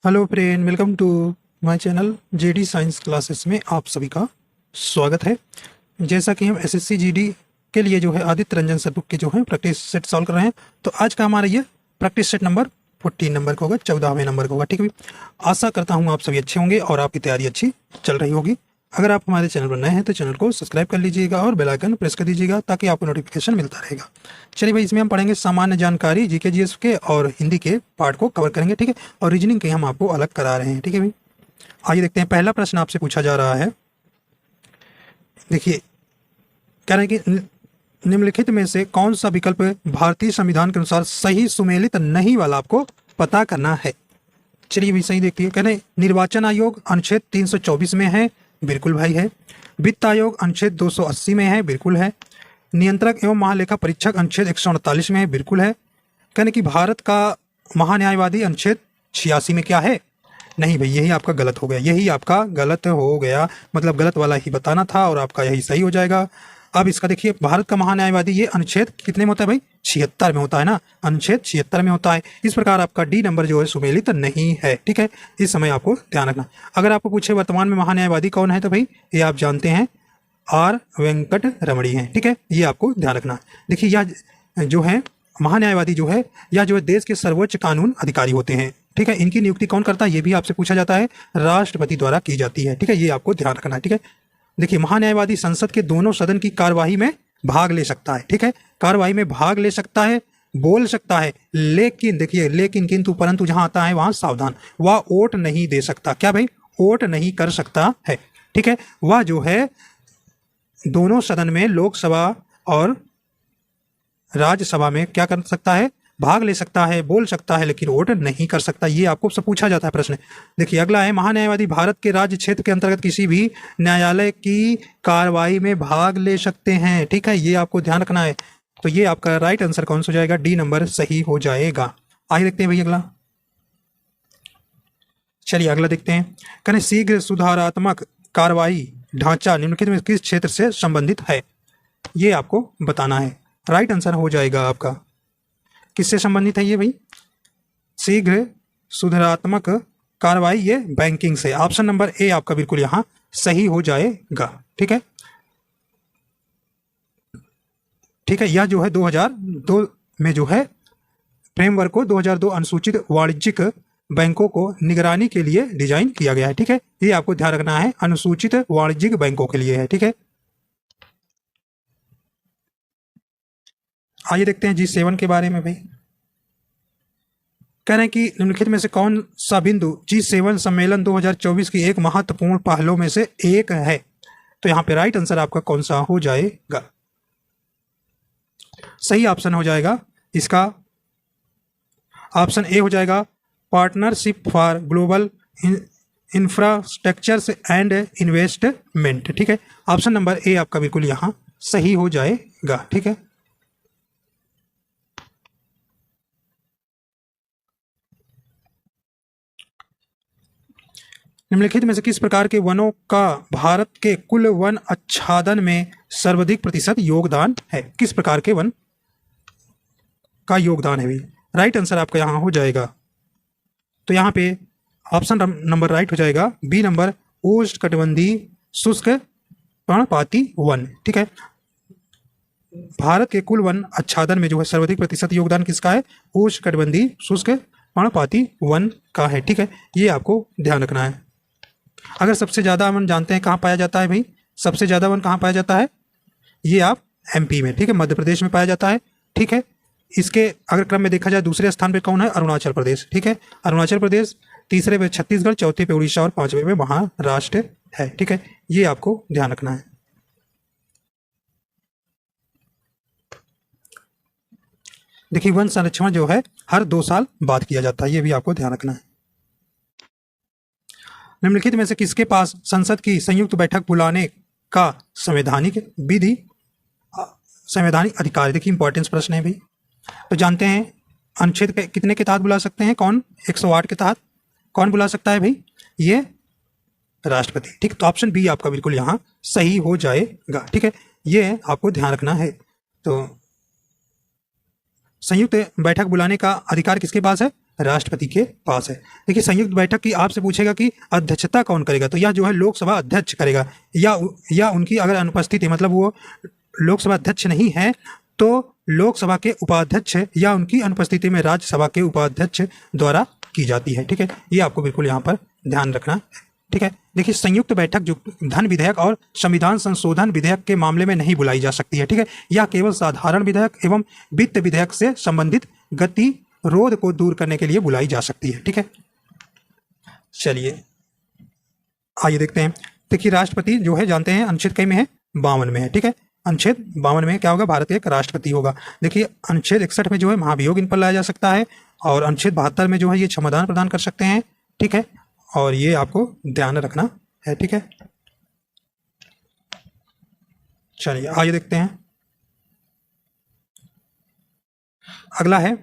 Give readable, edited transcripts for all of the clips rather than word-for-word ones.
Hello friend, welcome to my channel JD science classes में आप सभी का स्वागत है। जैसा कि हम एसएससी जीडी के लिए जो है आदित्य रंजन सर बुक के जो है प्रैक्टिस सेट सॉल्व कर रहे हैं, तो आज का हमारा ये प्रैक्टिस सेट नंबर 14 नंबर का होगा, 14वें नंबर का होगा। ठीक है भाई, आशा करता हूँ आप सभी अच्छे होंगे और आपकी तैयारी अच्छी चल रही होगी। अगर आप हमारे चैनल पर नए हैं तो चैनल को सब्सक्राइब कर लीजिएगा और बेल आइकन प्रेस कर दीजिएगा ताकि आपको नोटिफिकेशन मिलता रहेगा। चलिए भाई, इसमें हम पढ़ेंगे सामान्य जानकारी जीके जीएस के और हिंदी के पार्ट को कवर करेंगे। ठीक है, और रीजनिंग के हम आपको अलग करा रहे हैं। ठीक है भाई, आइए देखते हैं। पहला प्रश्न आपसे पूछा जा रहा है, देखिए, कह रहे हैं कि निम्नलिखित में से कौन सा विकल्प भारतीय संविधान के अनुसार सही सुमेलित नहीं वाला आपको पता करना है। चलिए भाई, सही देखती है। कह रहे हैं निर्वाचन आयोग अनुच्छेद 324 में है, बिल्कुल भाई है। वित्त आयोग अनुच्छेद 280 में है, बिल्कुल है। नियंत्रक एवं महालेखा परीक्षक अनुच्छेद 148 में है, बिल्कुल है। कहने कि भारत का महान्यायवादी अनुच्छेद 86 में क्या है? नहीं भाई, यही आपका गलत हो गया, यही आपका गलत हो गया, मतलब गलत वाला ही बताना था और आपका यही सही हो जाएगा। अब इसका देखिए, भारत का महान्यायवादी ये अनुच्छेद कितने में होता है भाई? 76 में होता है ना, अनुच्छेद 76 में होता है। इस प्रकार आपका डी नंबर जो है सुमेलित नहीं है। ठीक है, इस समय आपको ध्यान रखना। अगर आपको पूछे वर्तमान में महान्यायवादी कौन है, तो भाई ये आप जानते हैं, आर वेंकट रमणी हैं। ठीक है, ये आपको ध्यान रखना। देखिए, यह जो है महान्यायवादी जो है, यह जो है देश के सर्वोच्च कानून अधिकारी होते हैं। ठीक है, इनकी नियुक्ति कौन करता है, ये भी आपसे पूछा जाता है, राष्ट्रपति द्वारा की जाती है। ठीक है, ये आपको ध्यान रखना है। ठीक है, देखिए, महान्यायवादी संसद के दोनों सदन की कार्यवाही में भाग ले सकता है। ठीक है, कार्यवाही में भाग ले सकता है, बोल सकता है, लेकिन देखिए, लेकिन किंतु परंतु जहां आता है वहां सावधान, वह वोट नहीं दे सकता। क्या भाई? वोट नहीं कर सकता है। ठीक है, वह जो है दोनों सदन में, लोकसभा और राज्यसभा में क्या कर सकता है? भाग ले सकता है, बोल सकता है, लेकिन वोट नहीं कर सकता। ये आपको सब पूछा जाता है प्रश्न। देखिए, अगला है महान्यायवादी भारत के राज्य क्षेत्र के अंतर्गत किसी भी न्यायालय की कार्रवाई में भाग ले सकते हैं। ठीक है, ये आपको ध्यान रखना है। तो ये आपका राइट आंसर कौन सा हो जाएगा? डी नंबर सही हो जाएगा। आइए देखते हैं भाई अगला। चलिए अगला देखते हैं। कहने शीघ्र सुधारात्मक कार्रवाई ढांचा निम्नलिखित में किस क्षेत्र से संबंधित है? ये आपको बताना है। राइट आंसर हो जाएगा आपका, किससे संबंधित है ये भाई? शीघ्र सुधारात्मक कार्रवाई, ये बैंकिंग से। ऑप्शन नंबर ए आपका बिल्कुल यहां सही हो जाएगा। ठीक है, ठीक है, यह जो है 2002 में जो है फ्रेमवर्क को 2002 अनुसूचित वाणिज्यिक बैंकों को निगरानी के लिए डिजाइन किया गया है। ठीक है, ये आपको ध्यान रखना है, अनुसूचित वाणिज्यिक बैंकों के लिए है। ठीक है, आइए देखते हैं G7 के बारे में भाई। कह रहे हैं कि निम्नलिखित में से कौन सा बिंदु G7 सम्मेलन 2024 की एक महत्वपूर्ण पहलों में से एक है? तो यहां पे राइट आंसर आपका कौन सा हो जाएगा? सही ऑप्शन हो जाएगा इसका, ऑप्शन ए हो जाएगा, partnership for global infrastructure and investment. ठीक है, ऑप्शन नंबर ए आपका बिल्कुल यहां सही हो जाएगा। ठीक है, निम्नलिखित में से किस प्रकार के वनों का भारत के कुल वन आच्छादन में सर्वाधिक प्रतिशत योगदान है? किस प्रकार के वन का योगदान है भाई? राइट आंसर आपका यहां हो जाएगा, तो यहां पे ऑप्शन नंबर राइट हो जाएगा, बी नंबर, उष्णकटिबंधीय शुष्क पर्णपाती वन। ठीक है, भारत के कुल वन आच्छादन में जो है सर्वाधिक प्रतिशत योगदान किसका है? उष्णकटिबंधीय शुष्क पर्णपाती वन का है। ठीक है, ये आपको ध्यान रखना है। अगर सबसे ज्यादा वन जानते हैं कहाँ पाया जाता है भाई? सबसे ज्यादा वन कहाँ पाया जाता है? ये आप एमपी में, ठीक है, मध्य प्रदेश में पाया जाता है। ठीक है, इसके अगर क्रम में देखा जाए दूसरे स्थान पे कौन है? अरुणाचल प्रदेश। ठीक है, अरुणाचल प्रदेश, तीसरे पे छत्तीसगढ़, चौथे पे उड़ीसा और पांचवे पे महाराष्ट्र है। ठीक है, ये आपको ध्यान रखना है। देखिए, वन संरक्षण जो है हर 2 साल बाद किया जाता है, ये भी आपको ध्यान रखना है। निम्नलिखित में से किसके पास संसद की संयुक्त बैठक बुलाने का संवैधानिक विधि संवैधानिक अधिकार? देखिए, इंपॉर्टेंस प्रश्न है भाई। तो जानते हैं अनुच्छेद कितने के तहत बुला सकते हैं? कौन? 108 के तहत। कौन बुला सकता है भाई? ये राष्ट्रपति। ठीक, तो ऑप्शन बी आपका बिल्कुल यहां सही हो जाएगा। ठीक है, ये आपको ध्यान रखना है। तो संयुक्त बैठक बुलाने का अधिकार किसके पास है? राष्ट्रपति के पास है। देखिए संयुक्त बैठक की आपसे पूछेगा कि अध्यक्षता कौन करेगा, तो यह जो है लोकसभा अध्यक्ष करेगा, या उनकी अगर अनुपस्थिति मतलब वो लोकसभा अध्यक्ष नहीं है तो लोकसभा के उपाध्यक्ष या उनकी अनुपस्थिति में राज्यसभा के उपाध्यक्ष द्वारा की जाती है। ठीक है, ये आपको बिल्कुल यहाँ पर ध्यान रखना है। ठीक है, देखिए संयुक्त बैठक जो धन विधेयक और संविधान संशोधन विधेयक के मामले में नहीं बुलाई जा सकती है। ठीक है, यह केवल साधारण विधेयक एवं वित्त विधेयक से संबंधित गतिरोध को दूर करने के लिए बुलाई जा सकती है। ठीक है, चलिए आइए देखते हैं। देखिए राष्ट्रपति जो है जानते हैं अनुच्छेद कई में है, 52 में है। ठीक है, अनुच्छेद 52 में क्या होगा, भारत का एक राष्ट्रपति होगा। देखिए अनुच्छेद 61 में जो है महाभियोग इन पर लाया जा सकता है, और अनुच्छेद 72 में जो है ये क्षमादान प्रदान कर सकते हैं। ठीक है, और ये आपको ध्यान रखना है। ठीक है, चलिए आइए देखते हैं। अगला है,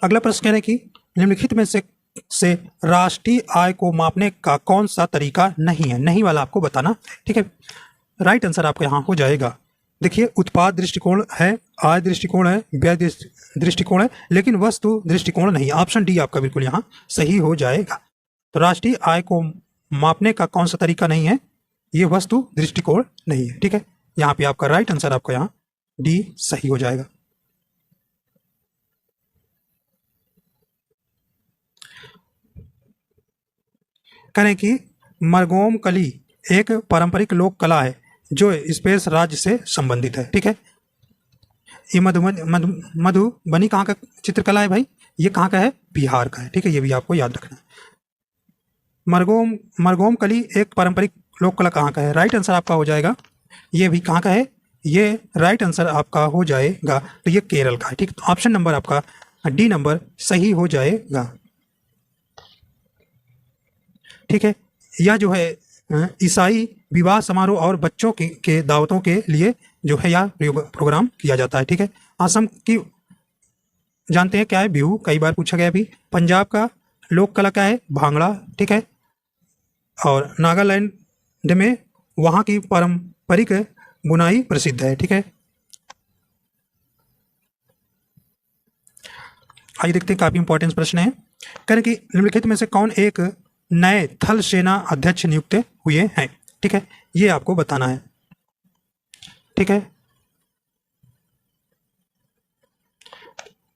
अगला प्रश्न कह रहे हैं कि निम्नलिखित में से राष्ट्रीय आय को मापने का कौन सा तरीका नहीं है। नहीं वाला आपको बताना। ठीक है, राइट आंसर आपको यहाँ हो जाएगा। देखिए उत्पाद दृष्टिकोण है, आय दृष्टिकोण है, व्यय दृष्टिकोण है, लेकिन वस्तु दृष्टिकोण नहीं। ऑप्शन डी आपका बिल्कुल यहाँ सही हो जाएगा। तो राष्ट्रीय आय को मापने का कौन सा तरीका नहीं है, ये वस्तु दृष्टिकोण नहीं है। ठीक है, यहाँ पे आपका राइट आंसर आपका यहाँ डी सही हो जाएगा। करें कि मरगोम कली एक पारंपरिक लोक कला है जो स्पेस राज्य से संबंधित है। ठीक है, ये मधुबनी कहाँ का चित्रकला है भाई, ये कहाँ का है, बिहार का है। ठीक है, ये भी आपको याद रखना है। मरगोम कली एक पारंपरिक लोक कला कहाँ का है, राइट आंसर आपका हो जाएगा। ये भी कहाँ का है, ये राइट आंसर आपका हो जाएगा। तो ये केरल का है। ठीक, तो ऑप्शन नंबर आपका डी नंबर सही हो जाएगा। ठीक है, यह जो है ईसाई विवाह समारोह और बच्चों के दावतों के लिए जो है यह प्रोग्राम किया जाता है। ठीक है, असम की जानते हैं क्या है, बिहू, कई बार पूछा गया भी। पंजाब का लोक कला क्या है, भांगड़ा। ठीक है, और नागालैंड में वहाँ की पारंपरिक बुनाई प्रसिद्ध है। ठीक है, आइए देखते हैं, काफी इंपॉर्टेंट प्रश्न है। करें कि निम्नलिखित में से कौन एक नए थल सेना अध्यक्ष नियुक्त हुए हैं। ठीक है, ये आपको बताना है। ठीक है,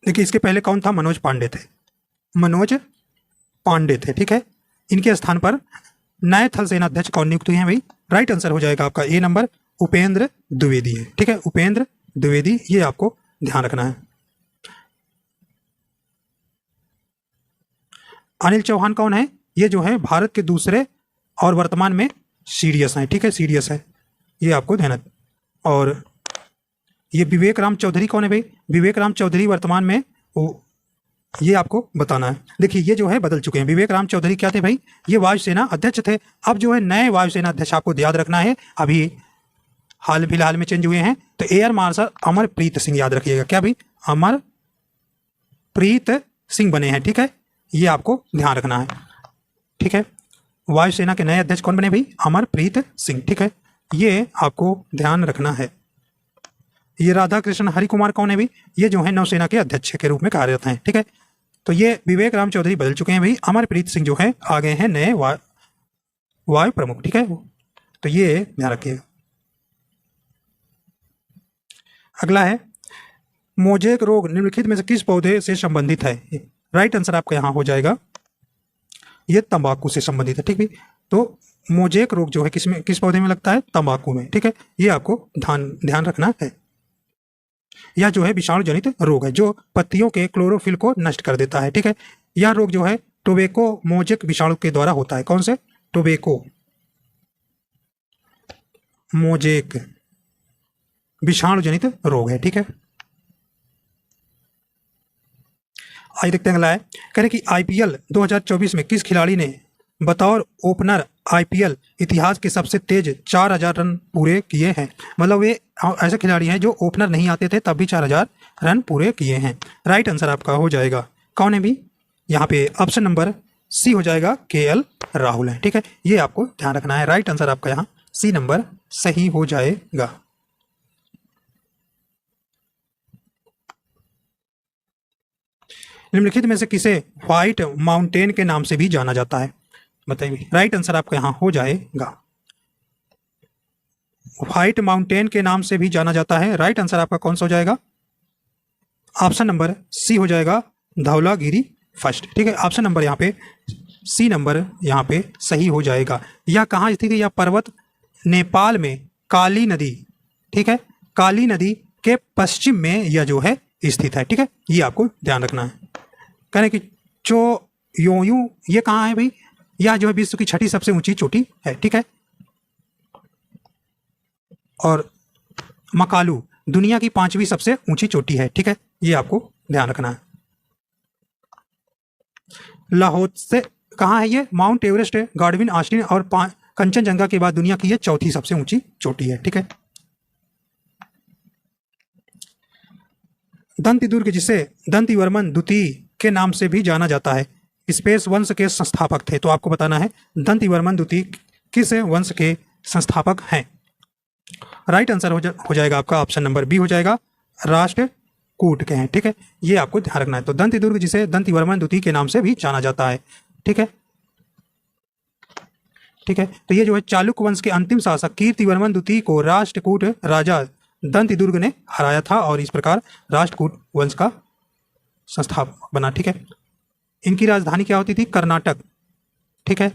देखिए इसके पहले कौन था, मनोज पांडे थे, मनोज पांडे थे। ठीक है, इनके स्थान पर नए थल सेना अध्यक्ष कौन नियुक्त हुए हैं भाई, राइट आंसर हो जाएगा आपका ए नंबर उपेंद्र द्विवेदी है। ठीक है, उपेंद्र द्विवेदी, ये आपको ध्यान रखना है। अनिल चौहान कौन है, ये जो है भारत के दूसरे और वर्तमान में सीडीएस हैं। ठीक है, सीडीएस है, ये आपको ध्यान। और ये विवेक राम चौधरी कौन है भाई, विवेक राम चौधरी वर्तमान में ये आपको बताना है। देखिए ये जो है बदल चुके हैं। विवेक राम चौधरी क्या थे भाई, ये वायुसेना अध्यक्ष थे। अब जो है नए वायुसेना अध्यक्ष आपको याद रखना है, अभी हाल फिलहाल में चेंज हुए हैं। तो एयर मार्शल अमरप्रीत सिंह याद रखिएगा। क्या भाई, अमरप्रीत सिंह बने हैं। ठीक है, ये आपको ध्यान रखना है। ठीक है, वायुसेना के नए अध्यक्ष कौन बने भाई, अमरप्रीत सिंह। ठीक है, ये आपको ध्यान रखना है। ये राधा कृष्ण हरि कुमार कौन है भाई, ये जो है नौसेना के अध्यक्ष के रूप में कार्यरत हैं। ठीक है, तो ये विवेक राम चौधरी बदल चुके हैं भाई, अमरप्रीत सिंह जो है आ गए हैं नए वायु प्रमुख। ठीक है, तो ये ध्यान रखिएगा। अगला है, मोजेक रोग निम्नलिखित में से किस पौधे से संबंधित है, राइट आंसर आपका यहाँ हो जाएगा, ये तंबाकू से संबंधित है। ठीक है, तो मोजेक रोग जो है किस पौधे में लगता है, तंबाकू में। ठीक है, ये आपको ध्यान रखना है। यह जो है विषाणु जनित रोग है जो पत्तियों के क्लोरोफिल को नष्ट कर देता है। ठीक है, यह रोग जो है टोबैको मोजेक विषाणु के द्वारा होता है। कौन से, टोबैको मोजेक विषाणु जनित रोग है। ठीक है, आइए देखते हैं अगला है। कह रहे कि आईपीएल 2024 में किस खिलाड़ी ने बतौर ओपनर आईपीएल इतिहास के सबसे तेज 4000 रन पूरे किए हैं। मतलब वे ऐसे खिलाड़ी हैं जो ओपनर नहीं आते थे तब भी 4000 रन पूरे किए हैं। राइट आंसर आपका हो जाएगा, कौन है भी, यहाँ पे ऑप्शन नंबर सी हो जाएगा, केएल राहुल है। ठीक है, ये आपको ध्यान रखना है। राइट आंसर आपका यहाँ सी नंबर सही हो जाएगा। निम्नलिखित में से किसे व्हाइट माउंटेन के नाम से भी जाना जाता है? बताइए। राइट आंसर आपका यहाँ हो जाएगा व्हाइट माउंटेन के नाम से भी जाना जाता है। राइट आंसर आपका कौन सा हो जाएगा? ऑप्शन नंबर सी हो जाएगा, धौलागिरी फर्स्ट। ठीक है, ऑप्शन नंबर यहाँ पे सी नंबर यहाँ पे सही हो जाएगा। यह कहाँ स्थित है? यह पर्वत नेपाल में काली नदी, ठीक है, काली नदी के पश्चिम में यह जो है स्थित है। ठीक है, ये आपको ध्यान रखना है। कहने की चो योयू ये कहाँ है भाई? यह जो है विश्व की छठी सबसे ऊंची चोटी है। ठीक है, और मकालू दुनिया की 5वीं सबसे ऊंची चोटी है। ठीक है, ये आपको ध्यान रखना है। लाहौर से कहाँ है ये? माउंट एवरेस्ट, गार्डविन आस्टिन और कंचनजंगा के बाद दुनिया की ये चौथी सबसे ऊंची चोटी है। ठीक है, दंती दुर्ग जिसे दंतीवर्मन द्वितीय के नाम से भी जाना जाता है, स्पेस वंश के संस्थापक थे। तो आपको बताना है दंतीवर्मन द्वितीय किस वंश के संस्थापक हैं? राइट आंसर हो जाएगा आपका ऑप्शन नंबर बी हो जाएगा, राष्ट्रकूट के हैं। ठीक है, ये आपको ध्यान रखना है। तो दंती दुर्ग जिसे दंतीवर्मन द्वितीय के नाम से भी जाना जाता है। ठीक है, ठीक है, तो ये जो है चालुक्य वंश के अंतिम शासक कीर्तिवर्मन द्वितीय को राष्ट्रकूट राजा दंती दुर्ग ने हराया था और इस प्रकार राष्ट्रकूट वंश का संस्थापक बना। ठीक है, इनकी राजधानी क्या होती थी? कर्नाटक। ठीक है,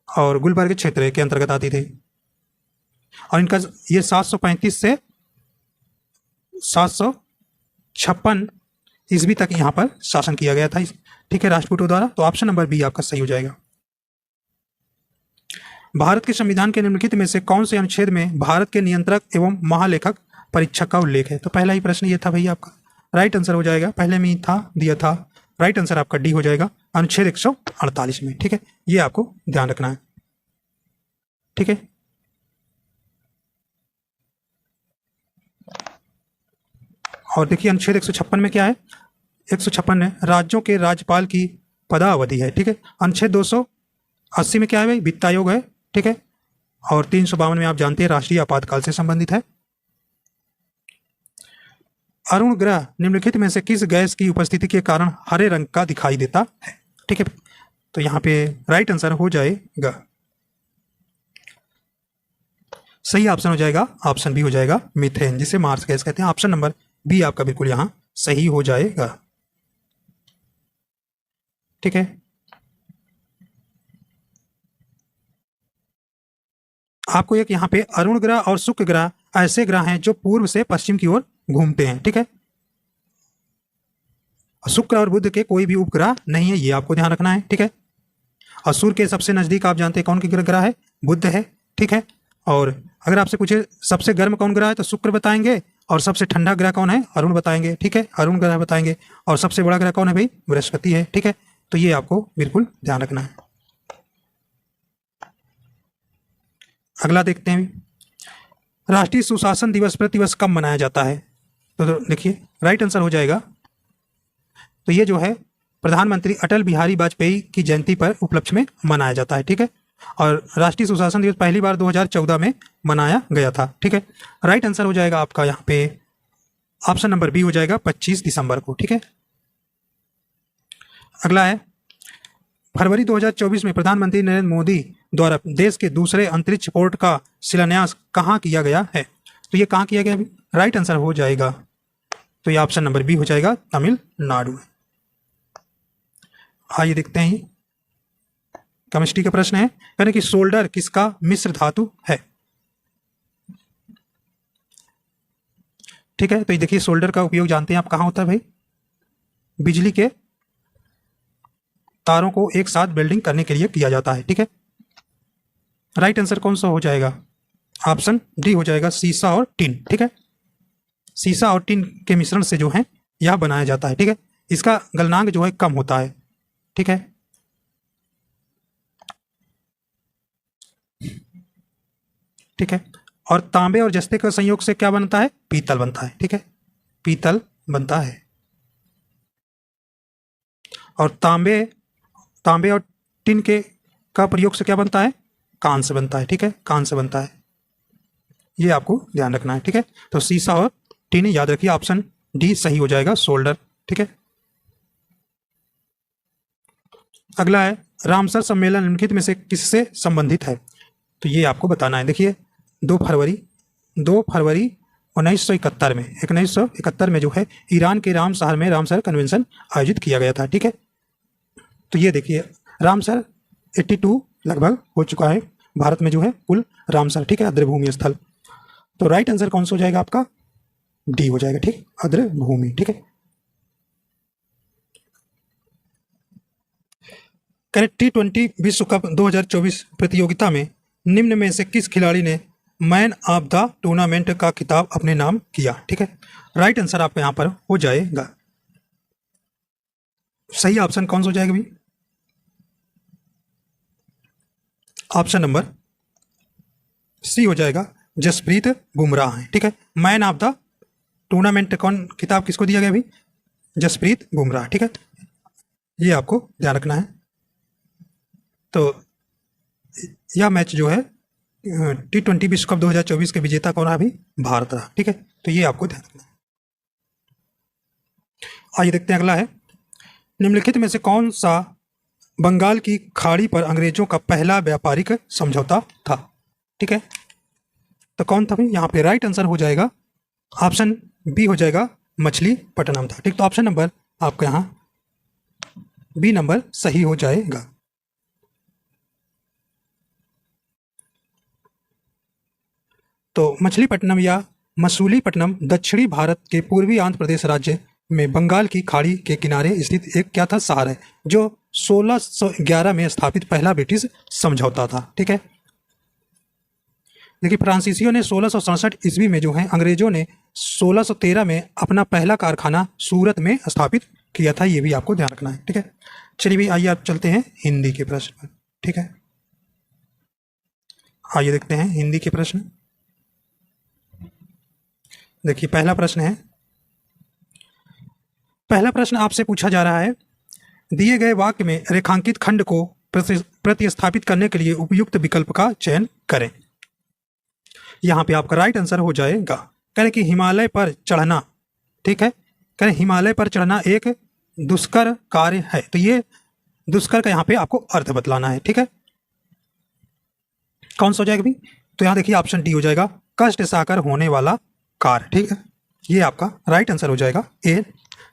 और गुलबर्ग क्षेत्र के अंतर्गत आती थी और इनका ये 735 से 756 ईस्वी तक यहाँ पर शासन किया गया था। ठीक है, राष्ट्रकूटों द्वारा। तो ऑप्शन नंबर बी आपका सही हो जाएगा। भारत के संविधान के निम्नलिखित में से कौन से अनुच्छेद में भारत के नियंत्रक एवं महालेखक परीक्षक का उल्लेख है? तो पहला ही प्रश्न ये था भैया आपका। राइट आंसर हो जाएगा, पहले में ही था दिया था। राइट आंसर आपका डी हो जाएगा, अनुच्छेद 148 में। ठीक है, ये आपको ध्यान रखना है। ठीक है, और देखिए अनुच्छेद 156 में क्या है? 156 में राज्यों के राज्यपाल की पदावधि है। ठीक है, अनुच्छेद 280 में क्या है भाई? वित्त आयोग है। ठीक है, और 352 में आप जानते हैं राष्ट्रीय आपातकाल से संबंधित है। अरुण ग्रह निम्नलिखित में से किस गैस की उपस्थिति के कारण हरे रंग का दिखाई देता है? ठीक है, तो यहाँ पे राइट आंसर हो जाएगा, सही ऑप्शन हो जाएगा, ऑप्शन बी हो जाएगा, मीथेन, जिसे मार्स गैस कहते हैं। ऑप्शन नंबर बी आपका बिल्कुल यहाँ सही हो जाएगा। ठीक है, आपको एक यहाँ पे अरुण ग्रह और शुक्र ग्रह ऐसे ग्रह हैं जो पूर्व से पश्चिम की ओर घूमते हैं। ठीक है, शुक्र और बुध के कोई भी उपग्रह नहीं है, ये आपको ध्यान रखना है। ठीक है, और सूर्य के सबसे नजदीक आप जानते हैं कौन की ग्रह है? बुध है। ठीक है, और अगर आपसे पूछे सबसे गर्म कौन ग्रह है तो शुक्र बताएंगे, और सबसे ठंडा ग्रह कौन है? अरुण बताएंगे। ठीक है, अरुण ग्रह बताएंगे, और सबसे बड़ा ग्रह कौन है भाई? बृहस्पति है। ठीक है, तो ये आपको बिल्कुल ध्यान रखना है। अगला देखते हैं, राष्ट्रीय सुशासन दिवस प्रतिवर्ष कब मनाया जाता है? तो देखिए राइट आंसर हो जाएगा, तो ये जो है प्रधानमंत्री अटल बिहारी वाजपेयी की जयंती पर उपलक्ष्य में मनाया जाता है। ठीक है, और राष्ट्रीय सुशासन दिवस पहली बार 2014 में मनाया गया था। ठीक है, राइट आंसर हो जाएगा आपका यहाँ पे ऑप्शन नंबर बी हो जाएगा, 25 दिसंबर को। ठीक है, अगला है, फरवरी 2024 में प्रधानमंत्री नरेंद्र मोदी द्वारा देश के दूसरे अंतरिक्ष पोर्ट का शिलान्यास कहाँ किया गया है? तो ये कहाँ किया गया अभी? राइट आंसर हो जाएगा, तो ये ऑप्शन नंबर बी हो जाएगा, तमिलनाडु में। आइए देखते हैं, केमिस्ट्री का प्रश्न है, यानी कि सोल्डर किसका मिश्र धातु है? ठीक है, तो ये देखिए सोल्डर का उपयोग जानते हैं आप कहाँ होता है भाई? बिजली के तारों को एक साथ वेल्डिंग करने के लिए किया जाता है। ठीक है, राइट आंसर कौन सा हो जाएगा? ऑप्शन डी हो जाएगा, सीसा और टिन। ठीक है, सीसा और टिन के मिश्रण से जो है यह बनाया जाता है। ठीक है, इसका गलनांक जो है कम होता है। ठीक है, ठीक है, और तांबे और जस्ते का संयोग से क्या बनता है? पीतल बनता है। ठीक है, पीतल बनता है, और तांबे और टिन के का प्रयोग से क्या बनता है? कांस्य बनता है। ठीक है, कांस्य बनता है, ये आपको ध्यान रखना है। ठीक है, तो सीसा और टिन याद रखिए, ऑप्शन डी सही हो जाएगा, सोल्डर। ठीक है, अगला है रामसर सम्मेलन निम्नलिखित में से किससे संबंधित है, तो ये आपको बताना है। देखिए 2 फरवरी 1971 में 1971 में जो है ईरान के राम शहर में रामसर कन्वेंशन आयोजित किया गया था। ठीक है, तो ये देखिए रामसर 82 लगभग हो चुका है भारत में जो है कुल रामसर। ठीक है, आर्द्रभूमि स्थल। तो राइट आंसर कौन सा हो जाएगा आपका, डी हो जाएगा। ठीक, आर्द्रभूमि। ठीक है, T20 विश्व कप 2024 प्रतियोगिता में निम्न में से किस खिलाड़ी ने मैन ऑफ द टूर्नामेंट का खिताब अपने नाम किया। ठीक है, राइट आंसर आपका यहाँ पर हो जाएगा, सही ऑप्शन कौन सा हो जाएगा भाई, ऑप्शन नंबर सी हो जाएगा, जसप्रीत बुमराह है। ठीक है, मैन ऑफ द टूर्नामेंट कौन खिताब किसको दिया गया भाई, जसप्रीत बुमराह। ठीक है, ये आपको ध्यान रखना है। तो यह मैच जो है T20 विश्व कप 2024 के विजेता कौन रहा अभी, भारत रहा। ठीक है, तो ये आपको ध्यान रखना है। आइए देखते हैं अगला है, निम्नलिखित में से कौन सा बंगाल की खाड़ी पर अंग्रेजों का पहला व्यापारिक समझौता था। ठीक है, तो कौन था भाई, यहाँ पे राइट आंसर हो जाएगा ऑप्शन बी हो जाएगा, मछलीपट्टनम था। ठीक, तो ऑप्शन नंबर आपका यहाँ बी नंबर सही हो जाएगा। तो मछलीपट्टनम या मसूलीपट्टनम दक्षिणी भारत के पूर्वी आंध्र प्रदेश राज्य में बंगाल की खाड़ी के किनारे स्थित एक क्या था, शहर है, जो 1611 में स्थापित पहला ब्रिटिश समझौता था। ठीक है, देखिए फ्रांसीसियों ने 1667 ईस्वी में जो है, अंग्रेजों ने 1613 में अपना पहला कारखाना सूरत में स्थापित किया था, ये भी आपको ध्यान रखना है। ठीक है, चलिए भाई आइए आप चलते हैं हिंदी के प्रश्न पर। ठीक है, आइए देखते हैं हिंदी के प्रश्न। देखिए पहला प्रश्न आपसे पूछा जा रहा है, दिए गए वाक्य में रेखांकित खंड को प्रतिस्थापित करने के लिए उपयुक्त विकल्प का चयन करें। यहाँ पे आपका राइट आंसर हो जाएगा, कहें कि हिमालय पर चढ़ना। ठीक है, कहें हिमालय पर चढ़ना एक दुष्कर कार्य है, तो ये दुष्कर का यहाँ पे आपको अर्थ बतलाना है। ठीक है, कौन सा हो जाएगा भी, तो यहाँ देखिए ऑप्शन डी हो जाएगा, कष्ट साकर होने वाला कार्य। ठीक है, ये आपका राइट आंसर हो जाएगा, ए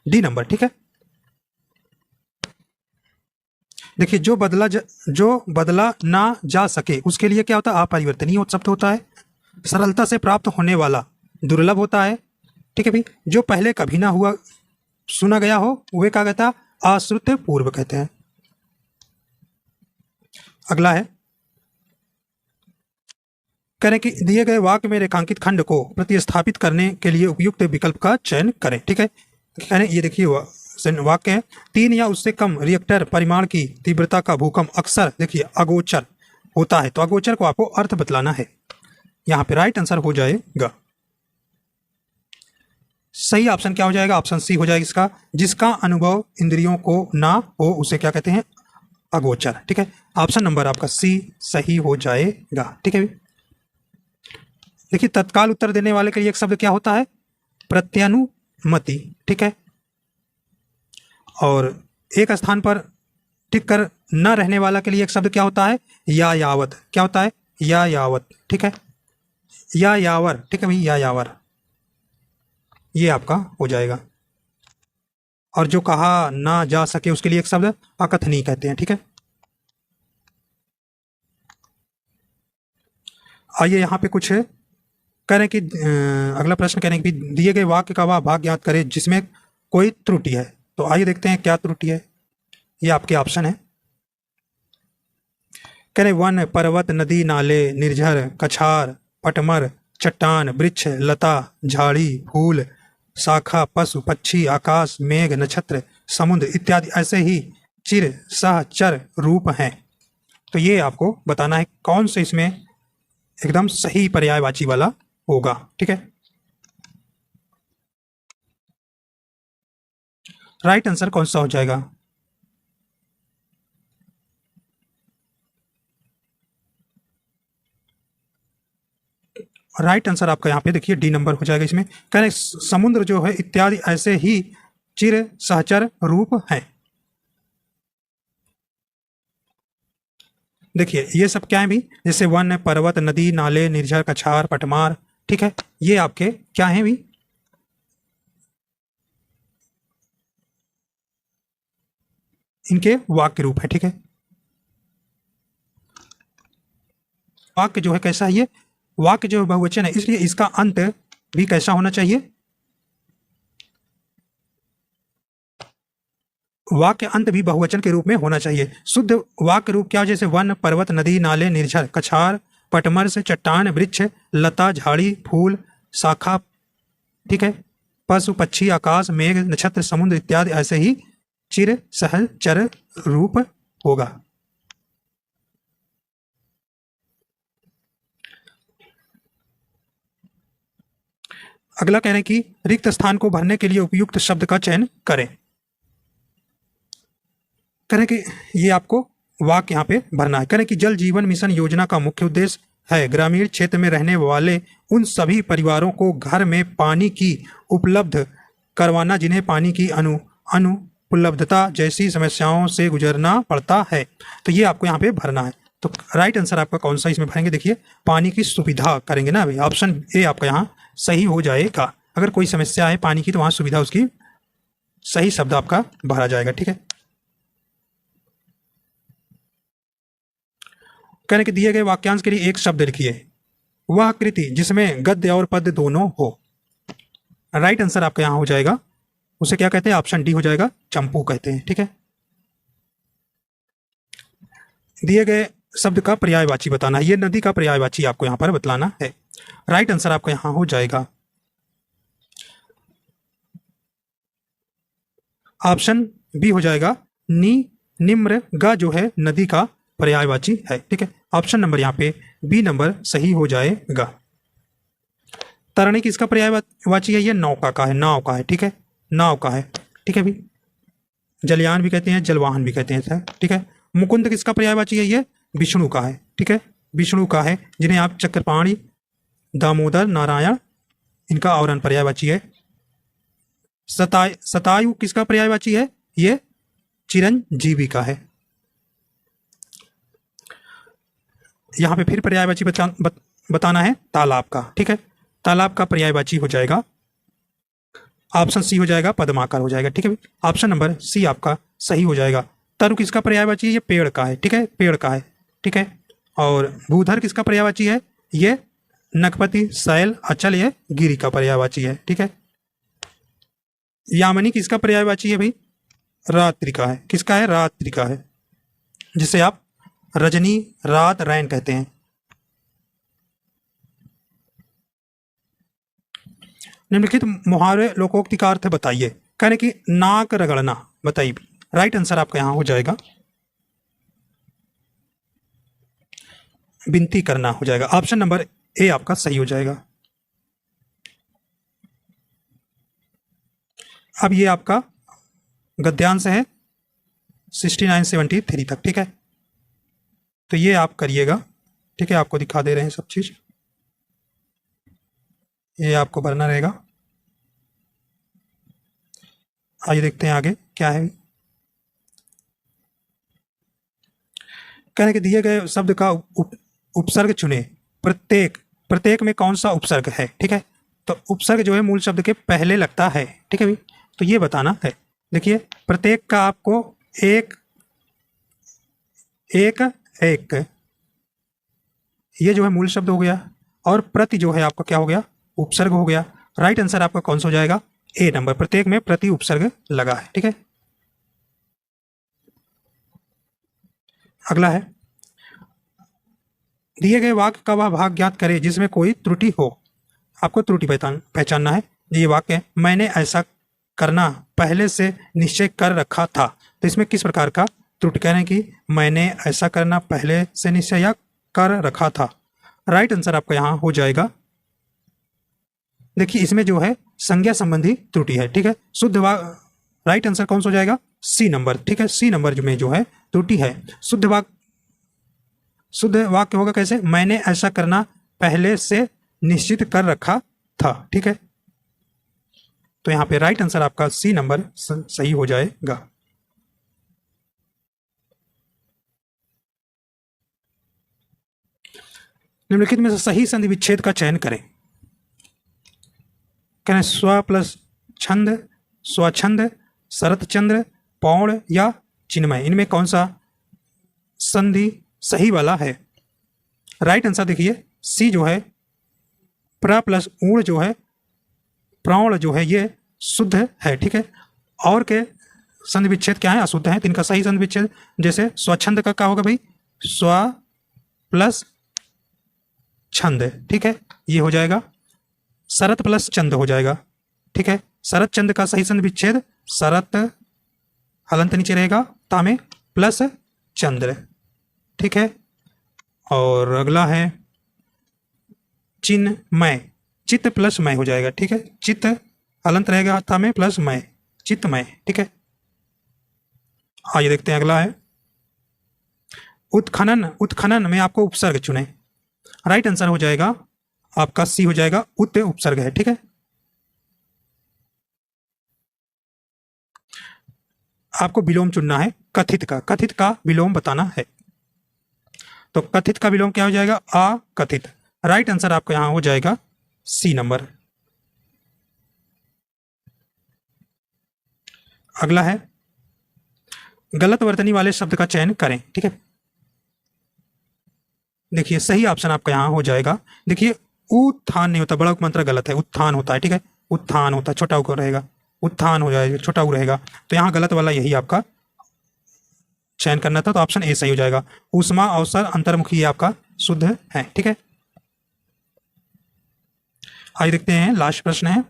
डी नंबर। ठीक है, देखिए जो बदला ना जा सके उसके लिए क्या होता है, अपरिवर्तनीय शब्द होता है। सरलता से प्राप्त होने वाला दुर्लभ होता है। ठीक है भाई, जो पहले कभी ना हुआ सुना गया हो वे क्या कहता है, अश्रुत पूर्व कहते हैं। अगला है, करें कि दिए गए वाक्य में रेखांकित खंड को प्रतिस्थापित करने के लिए उपयुक्त विकल्प का चयन करें। ठीक है, ये देखिए वाक्य है, 3 या उससे कम रिएक्टर परिमाण की तीव्रता का भूकंप अक्सर देखिए अगोचर होता है, तो अगोचर को आपको अर्थ बतलाना है। यहाँ पे राइट आंसर हो जाएगा, सही ऑप्शन क्या हो जाएगा, ऑप्शन सी हो जाएगा इसका, जिसका अनुभव इंद्रियों को ना हो उसे क्या कहते हैं, अगोचर। ठीक है, ऑप्शन नंबर आपका सी सही हो जाएगा। ठीक है, देखिए तत्काल उत्तर देने वाले के लिए एक शब्द क्या होता है, प्रत्यानुमति। ठीक है, और एक स्थान पर टिक कर न रहने वाला के लिए एक शब्द क्या होता है, या यावत। क्या होता है, या यावत। ठीक है, या यावर। ठीक है भाई, या यावर ये आपका हो जाएगा। और जो कहा ना जा सके उसके लिए एक शब्द अकथनीय कहते हैं। ठीक है, आइए यहाँ पे कुछ कह रहे हैं कि अगला प्रश्न कह रहे हैं कि दिए गए वाक्य का वह भाग ज्ञात करें जिसमें कोई त्रुटि है। तो आइए देखते हैं क्या त्रुटि है, ये आपके ऑप्शन है। कह रहे वन, पर्वत, नदी, नाले, निर्झर, कछार, पटमर, चट्टान, वृक्ष, लता, झाड़ी, फूल, शाखा, पशु, पक्षी, आकाश, मेघ, नक्षत्र, समुद्र इत्यादि ऐसे ही चिर सहचर रूप हैं। तो ये आपको बताना है कौन से इसमें एकदम सही पर्यायवाची वाला होगा। ठीक है, राइट आंसर कौन सा हो जाएगा, राइट आंसर आपका यहाँ पे देखिए डी नंबर हो जाएगा। इसमें कह रहे समुद्र जो है इत्यादि ऐसे ही चिर सहचर रूप हैं। देखिए ये सब क्या है भी, जैसे वन, पर्वत, नदी, नाले, निर्झर, कछार, पटमार, ठीक है, ये आपके क्या है भी, इनके वाक्य रूप है। ठीक है, वाक्य जो है कैसा है, ये वाक्य जो है बहुवचन है, इसलिए इसका अंत भी कैसा होना चाहिए, वाक्य अंत भी बहुवचन के रूप में होना चाहिए। शुद्ध वाक्य रूप क्या, जैसे वन, पर्वत, नदी, नाले, निर्झर, कछार, पटमर्श, चट्टान, वृक्ष, लता, झाड़ी, फूल, शाखा, ठीक है, पशु, पक्षी, आकाश, मेघ, नक्षत्र, समुद्र इत्यादि, ऐसे ही चिर, सहज, चर रूप होगा। अगला कह रहे हैं कि रिक्त स्थान को भरने के लिए उपयुक्त शब्द का चयन करें। कह रहे हैं कि ये आपको वाक्य यहाँ पे भरना है। कह रहे हैं कि जल जीवन मिशन योजना का मुख्य उद्देश्य है ग्रामीण क्षेत्र में रहने वाले उन सभी परिवारों को घर में पानी की उपलब्ध करवाना जिन्हें पानी की अनुपलब्धता जैसी समस्याओं से गुजरना पड़ता है। तो ये आपको यहाँ पे भरना है। तो राइट आंसर आपका कौन सा इसमें भरेंगे, देखिए पानी की सुविधा करेंगे ना भाई, ऑप्शन ए आपका यहाँ सही हो जाएगा। अगर कोई समस्या है पानी की तो वहाँ सुविधा उसकी सही शब्द आपका भरा जाएगा। ठीक है, कहने के दिए गए वाक्यांश के लिए एक शब्द लिखिए, वह कृति जिसमें गद्य और पद्य दोनों हो। राइट आंसर आपका यहां हो जाएगा, उसे क्या कहते हैं, ऑप्शन डी हो जाएगा, चंपू कहते हैं। ठीक है, दिए गए शब्द का पर्यायवाची बताना है, ये नदी का पर्यायवाची आपको यहां पर बतलाना है। राइट आंसर आपका यहां हो जाएगा ऑप्शन बी हो जाएगा, निम्र गा जो है नदी का पर्यायवाची है। ठीक है, ऑप्शन नंबर यहाँ पे बी नंबर सही हो जाएगा। तरणी किसका पर्यायवाची है, ये नौका का है, नाव का है। ठीक है, नाव का है। ठीक है भी, जलयान भी कहते हैं, जलवाहन भी कहते हैं सर। ठीक है, मुकुंद किसका पर्यायवाची है, ये विष्णु का है। ठीक है, विष्णु का है, जिन्हें आप चक्रपाणी, दामोदर, नारायण, इनका आवरण पर्यायवाची है। सतायु किसका पर्यायवाची है, ये चिरंजीवी का है। यहां पे फिर पर्यायवाची बताना है तालाब का। ठीक है, तालाब का पर्यायवाची हो जाएगा, ऑप्शन सी हो जाएगा, पद्माकर हो जाएगा। ठीक है, ऑप्शन नंबर सी आपका सही हो जाएगा। तरु किसका पर्यायवाची है, ये पेड़ का है। ठीक है, पेड़ का है। ठीक है, और भूधर किसका पर्यायवाची है, ये नखपति, शैल, अचल, ये गिरी का पर्यायवाची है। ठीक है, यामिनी किसका पर्यायवाची है भाई, रात्रि का है। किसका है, रात्रि का है, जिसे आप रजनी, रात, रैन कहते हैं। निम्नलिखित मुहावरे लोकोक्ति का अर्थ बताइए। कहने की नाक रगड़ना, बताइए। राइट आंसर आपका यहां हो जाएगा विनती करना हो जाएगा, ऑप्शन नंबर ए आपका सही हो जाएगा। अब ये आपका गद्यांश है 69-73 तक। ठीक है, तो ये आप करिएगा। ठीक है, आपको दिखा दे रहे हैं सब चीज, ये आपको भरना रहेगा। आइए देखते हैं आगे क्या है। कहने के दिए गए शब्द का उपसर्ग चुने, प्रत्येक में कौन सा उपसर्ग है। ठीक है, तो उपसर्ग जो है मूल शब्द के पहले लगता है। ठीक है भाई, तो ये बताना है। देखिए प्रत्येक का आपको एक ये जो है मूल शब्द हो गया, और प्रति जो है आपका क्या हो गया, उपसर्ग हो गया। राइट आंसर आपका कौन सा हो जाएगा, ए नंबर, प्रत्येक में प्रति उपसर्ग लगा है। ठीक है, अगला है, दिए गए वाक्य का वह भाग ज्ञात करे जिसमें कोई त्रुटि हो। आपको त्रुटि पहचानना है। ये वाक्य, मैंने ऐसा करना पहले से निश्चय कर रखा था, तो इसमें किस प्रकार का त्रुटि कह रहे हैं कि मैंने ऐसा करना पहले से निश्चय कर रखा था। राइट आंसर आपका यहां हो जाएगा, देखिए इसमें जो है संज्ञा संबंधी त्रुटि है। ठीक है, शुद्ध राइट आंसर कौन सा हो जाएगा, सी नंबर। ठीक है, सी नंबर में जो है त्रुटि है। शुद्ध वाक्य होगा कैसे, मैंने ऐसा करना पहले से निश्चित कर रखा था। ठीक है, तो यहां पे राइट आंसर आपका सी नंबर सही हो जाएगा। निम्नलिखित में से सही संधि विच्छेद का चयन करें। कहना स्व प्लस छंद, स्वच्छंद, शरत चंद्र, पौड़ या चिन्मय, इनमें कौन सा संधि सही वाला है? राइट आंसर देखिए सी जो है प्र प्लस ऊण जो है प्रौण जो है ये शुद्ध है, ठीक है। और के संधि विच्छेद क्या है? अशुद्ध है। तो इनका सही संधि विच्छेद जैसे स्वच्छंद का क्या होगा भाई? स्व प्लस छंद, ठीक है, ये हो जाएगा। शरत प्लस चंद हो जाएगा, ठीक है। शरत चंद का सही संधि विच्छेद शरत हलंत नीचे रहेगा तामे प्लस चंद्र, ठीक है। और अगला है चिन्मय, चित्त प्लस मय हो जाएगा, ठीक है। चित्त हलंत रहेगा तामे प्लस मय, चित्तमय, ठीक है। आइए देखते हैं अगला है उत्खनन। उत्खनन में आपको उपसर्ग चुने। राइट आंसर हो जाएगा आपका सी हो जाएगा, उत उपसर्ग है, ठीक है। आपको विलोम चुनना है कथित का, कथित का विलोम बताना है। तो कथित का विलोम क्या हो जाएगा? अकथित। राइट आंसर आपको यहां हो जाएगा सी नंबर। अगला है गलत वर्तनी वाले शब्द का चयन करें, ठीक है। देखिए सही ऑप्शन आपका यहां हो जाएगा, देखिए उत्थान नहीं होता, बड़ा उपमंत्र गलत है, उत्थान होता है, ठीक है। उत्थान होता है, छोटा उ रहेगा, उत्थान हो जाएगा, छोटा उ रहेगा। तो यहाँ गलत वाला यही आपका चयन करना था, तो ऑप्शन ए सही हो जाएगा। ऊष्मा अवसर अंतर्मुखी आपका शुद्ध है, ठीक है। आइए देखते हैं लास्ट प्रश्न है,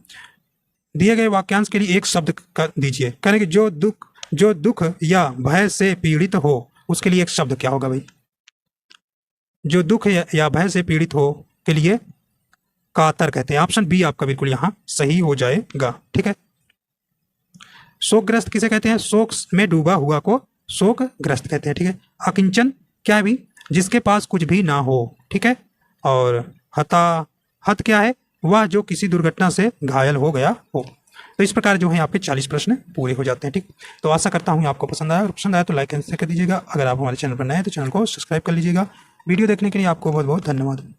दिए गए वाक्यांश के लिए एक शब्द कर दीजिए। करें कि जो दुख या भय से पीड़ित हो, उसके लिए एक शब्द क्या होगा भाई? जो दुख या भय से पीड़ित हो के लिए कातर कहते हैं। ऑप्शन बी आपका बिल्कुल यहां सही हो जाएगा, ठीक है। शोकग्रस्त किसे कहते हैं? शोक में डूबा हुआ को शोकग्रस्त कहते हैं, ठीक है। अकिंचन क्या है भी? जिसके पास कुछ भी ना हो, ठीक है। और हत क्या है? वह जो किसी दुर्घटना से घायल हो गया हो। तो इस प्रकार जो है आपके 40 प्रश्न पूरे हो जाते हैं, ठीक। तो आशा करता हूँ आपको पसंद आया, और पसंद आया तो लाइक एंड शेयर कर दीजिएगा। अगर आप हमारे चैनल पर नए हैं तो चैनल को सब्सक्राइब कर लीजिएगा। वीडियो देखने के लिए आपको बहुत बहुत धन्यवाद।